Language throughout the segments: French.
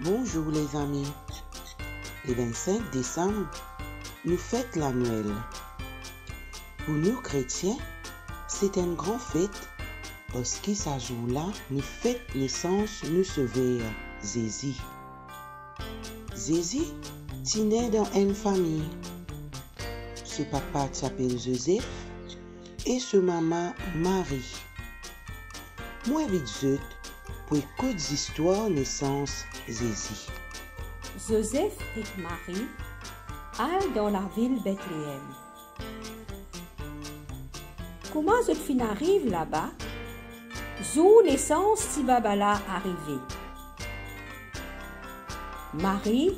Bonjour les amis. Le 25 décembre, nous fêtons la Noël. Pour nous chrétiens, c'est une grande fête parce que ce jour-là, nous fêtons naissance de notre sauveur, Jésus. Jésus est né dans une famille. Ce papa s'appelle Joseph et ce maman Marie. Moi, avec eux, pour écouter l'histoire de naissance Jésus. Joseph et Marie allent dans la ville Bethléem. Comment cette fille arrive là-bas? Jour naissance si Babala arrivé. Marie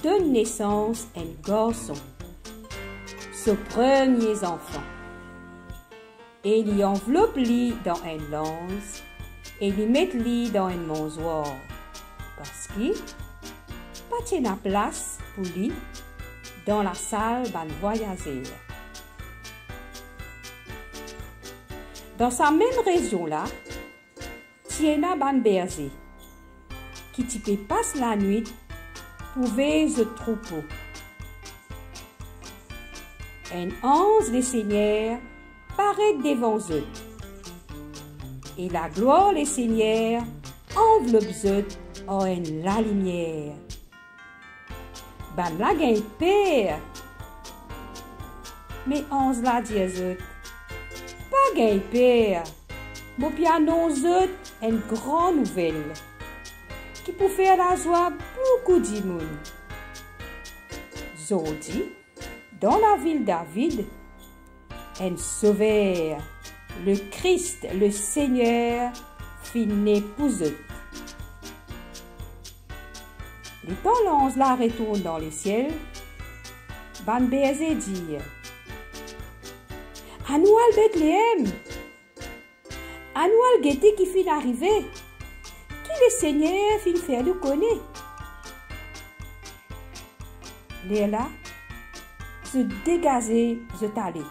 donne naissance à un garçon, ce premier enfant. Et il enveloppe lui dans un lance et il met lui dans un mangeoire parce qu'il pas de place pour lui dans la salle d'un voyageur. Dans sa même région-là, il y a un berger qui passe la nuit pour veiller le troupeau. Un ange du Seigneur paraît devant eux. Et la gloire du Seigneur enveloppe eux en la lumière. Ben là, il y a un père. Mais ange là dit eux, pas un père. Mon piano eux une grande nouvelle qui peut faire la joie beaucoup de monde. Aujourd'hui, dans la ville David, un sauveur, le Christ, le Seigneur, finit pour eux. Les temps l'ange la retourne dans les ciels, Van berger dit: à nous à Bethléem, à nous à guetter qui finit d'arriver, qui le Seigneur finit faire nous connaître. Léla se dégager, je t'allais.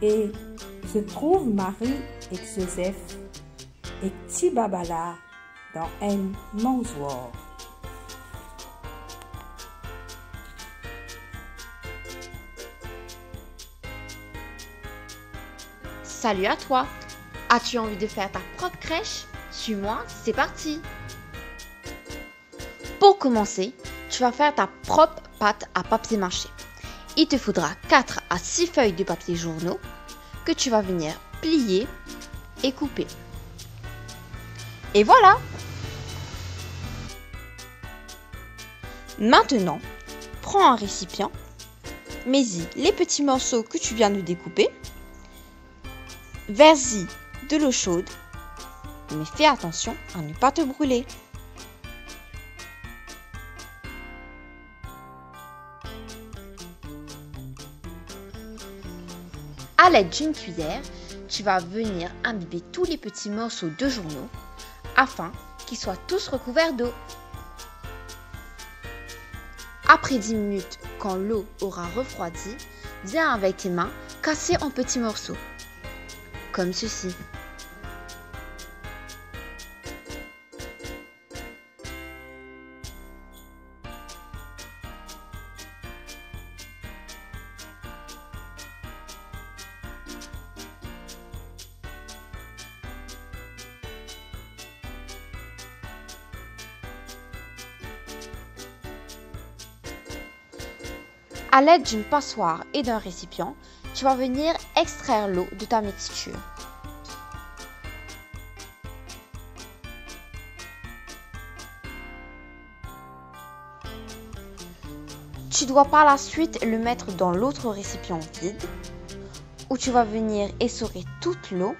Et je trouve Marie et Joseph et petit Babala dans un mangeoire. Salut à toi! As-tu envie de faire ta propre crèche? Suis-moi, c'est parti! Pour commencer, tu vas faire ta propre pâte à papier mâché. Il te faudra 4 à 6 feuilles de papier journaux que tu vas venir plier et couper. Et voilà! Maintenant, prends un récipient, mets-y les petits morceaux que tu viens de découper, verse-y de l'eau chaude, mais fais attention à ne pas te brûler. À l'aide d'une cuillère, tu vas venir imbiber tous les petits morceaux de journaux afin qu'ils soient tous recouverts d'eau. Après 10 minutes, quand l'eau aura refroidi, viens avec tes mains casser en petits morceaux, comme ceci. À l'aide d'une passoire et d'un récipient, tu vas venir extraire l'eau de ta mixture. Tu dois par la suite le mettre dans l'autre récipient vide, où tu vas venir essorer toute l'eau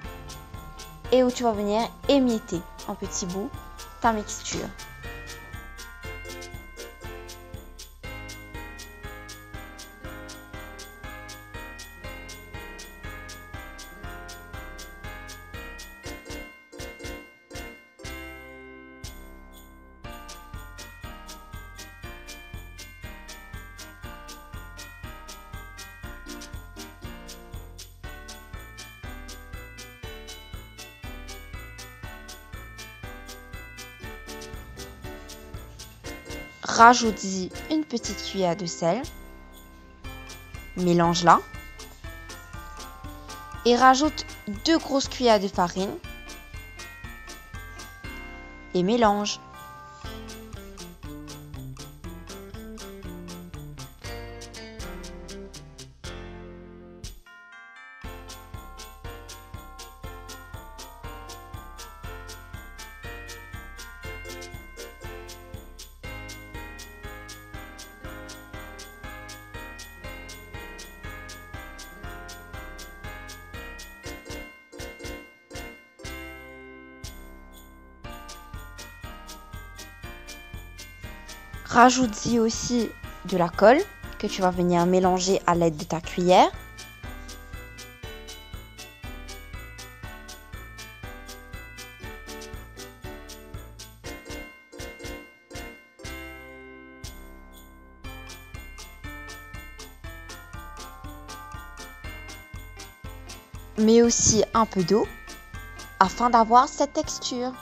et où tu vas venir émietter en petits bouts ta mixture. Rajoute-y une petite cuillère de sel. Mélange-la. Et rajoute 2 grosses cuillères de farine. Et mélange. Rajoute-y aussi de la colle que tu vas venir mélanger à l'aide de ta cuillère. Mais aussi un peu d'eau afin d'avoir cette texture.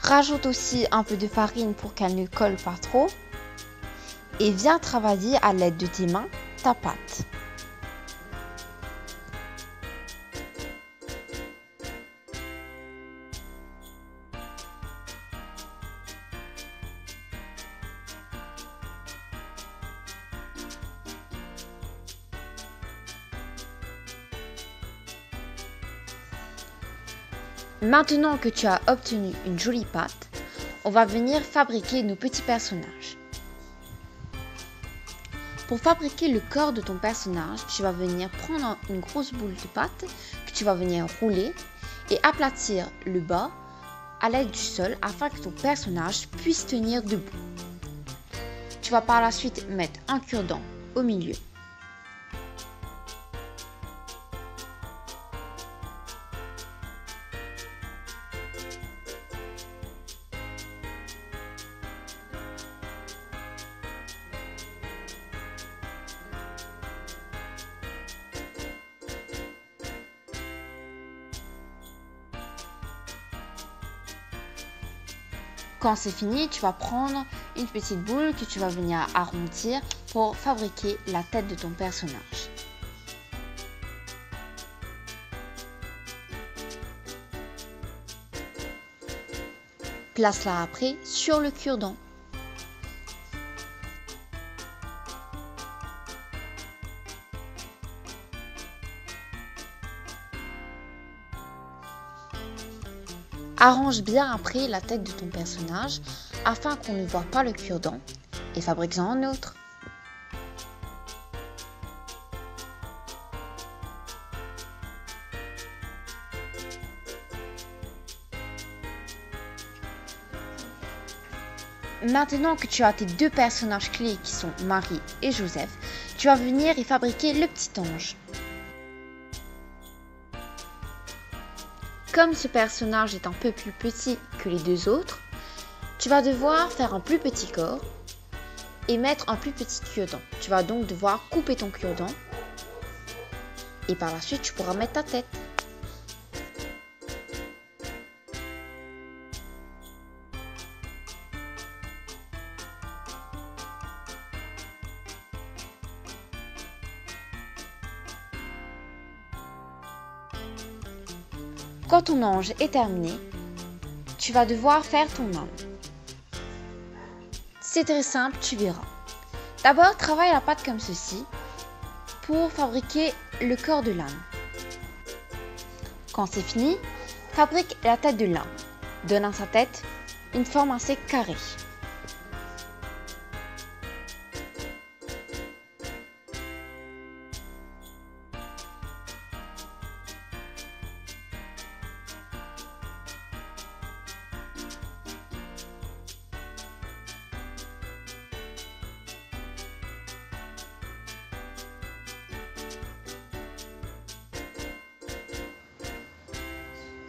Rajoute aussi un peu de farine pour qu'elle ne colle pas trop. Et viens travailler à l'aide de tes mains ta pâte. Maintenant que tu as obtenu une jolie pâte, on va venir fabriquer nos petits personnages. Pour fabriquer le corps de ton personnage, tu vas venir prendre une grosse boule de pâte que tu vas venir rouler et aplatir le bas à l'aide du sol afin que ton personnage puisse tenir debout. Tu vas par la suite mettre un cure-dent au milieu. Quand c'est fini, tu vas prendre une petite boule que tu vas venir arrondir pour fabriquer la tête de ton personnage. Place-la après sur le cure-dent. Arrange bien après la tête de ton personnage afin qu'on ne voit pas le cure-dent et fabrique-en un autre. Maintenant que tu as tes 2 personnages clés qui sont Marie et Joseph, tu vas venir y fabriquer le petit ange. Comme ce personnage est un peu plus petit que les 2 autres, tu vas devoir faire un plus petit corps et mettre un plus petit cure-dent. Tu vas donc devoir couper ton cure-dent et par la suite tu pourras mettre ta tête. Quand ton ange est terminé, tu vas devoir faire ton âme. C'est très simple, tu verras. D'abord, travaille la pâte comme ceci pour fabriquer le corps de l'âme. Quand c'est fini, fabrique la tête de l'âme. Donne à sa tête une forme assez carrée.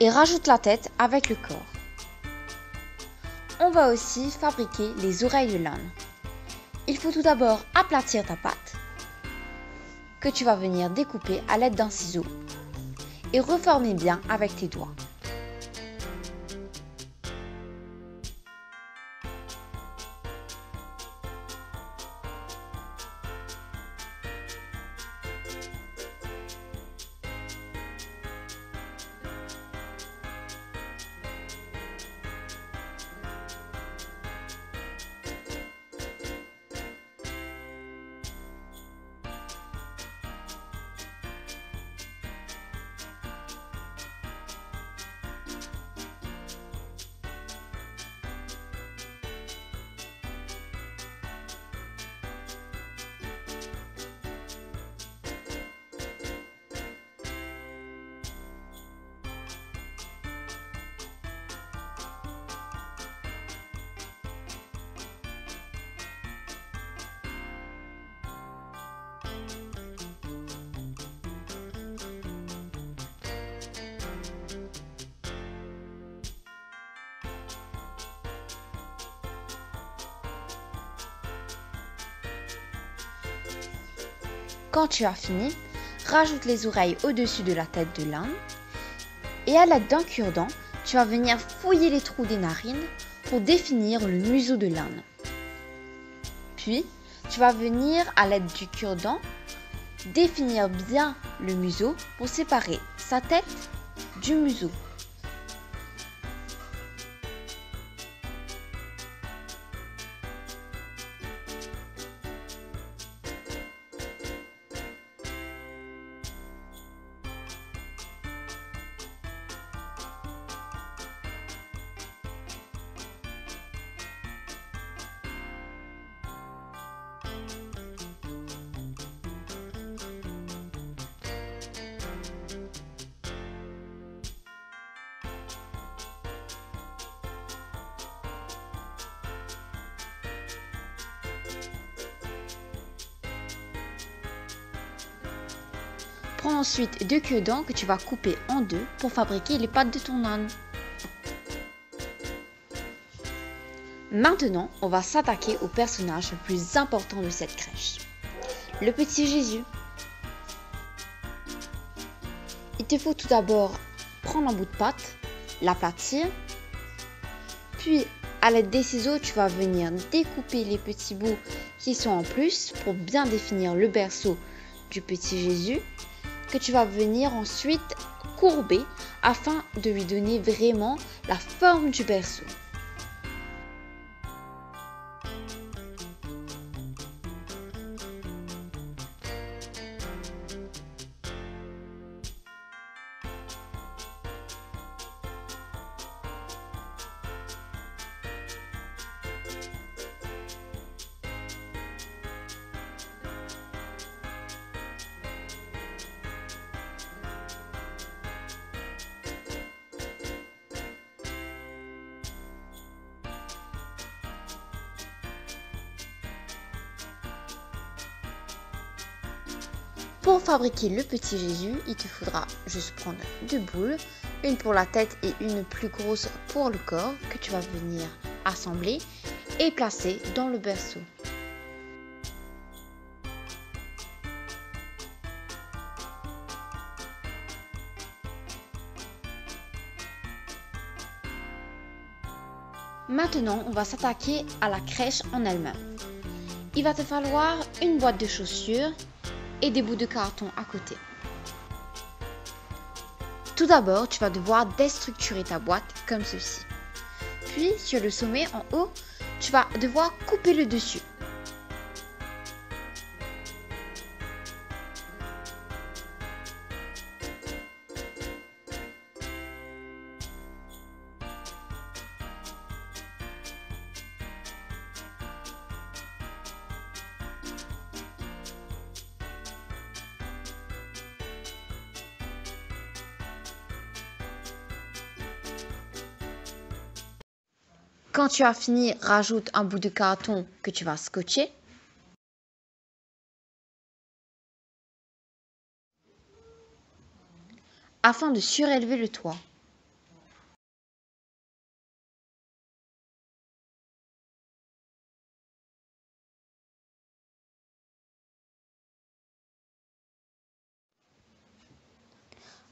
Et rajoute la tête avec le corps. On va aussi fabriquer les oreilles de l'âne. Il faut tout d'abord aplatir ta pâte que tu vas venir découper à l'aide d'un ciseau et reformer bien avec tes doigts. Quand tu as fini, rajoute les oreilles au-dessus de la tête de l'âne et à l'aide d'un cure-dent, tu vas venir fouiller les trous des narines pour définir le museau de l'âne. Puis, tu vas venir à l'aide du cure-dent définir bien le museau pour séparer sa tête du museau. Prends ensuite 2 cure-dents que tu vas couper en deux pour fabriquer les pattes de ton âne. Maintenant, on va s'attaquer au personnage le plus important de cette crèche, le petit Jésus. Il te faut tout d'abord prendre un bout de pâte, l'aplatir, puis à l'aide des ciseaux, tu vas venir découper les petits bouts qui sont en plus pour bien définir le berceau du petit Jésus, que tu vas venir ensuite courber afin de lui donner vraiment la forme du berceau. Pour fabriquer le petit Jésus, il te faudra juste prendre 2 boules, une pour la tête et une plus grosse pour le corps que tu vas venir assembler et placer dans le berceau. Maintenant, on va s'attaquer à la crèche en elle-même. Il va te falloir une boîte de chaussures et des bouts de carton à côté. Tout d'abord, tu vas devoir déstructurer ta boîte comme ceci. Puis, sur le sommet en haut, tu vas devoir couper le dessus. Quand tu as fini, rajoute un bout de carton que tu vas scotcher. Afin de surélever le toit.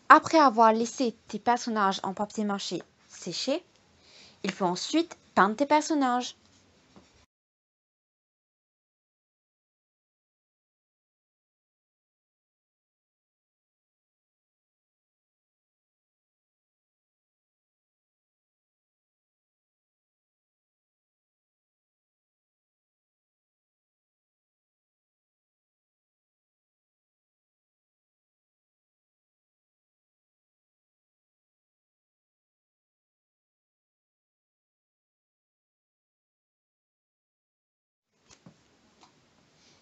Après avoir laissé tes personnages en papier mâché sécher, il faut ensuite peindre tes personnages.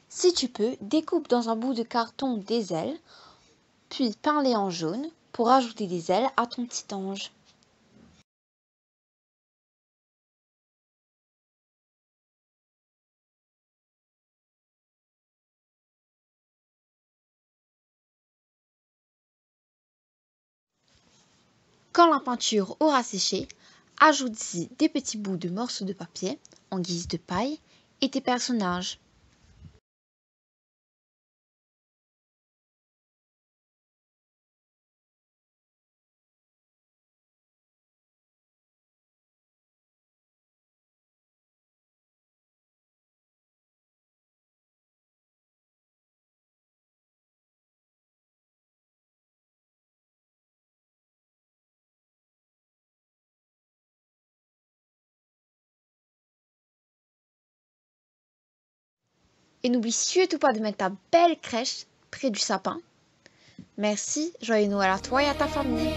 Si tu peux, découpe dans un bout de carton des ailes, puis peins-les en jaune pour ajouter des ailes à ton petit ange. Quand la peinture aura séché, ajoute-y des petits bouts de morceaux de papier en guise de paille et tes personnages. Et n'oublie surtout pas de mettre ta belle crèche près du sapin. Merci, joyeux Noël à toi et à ta famille.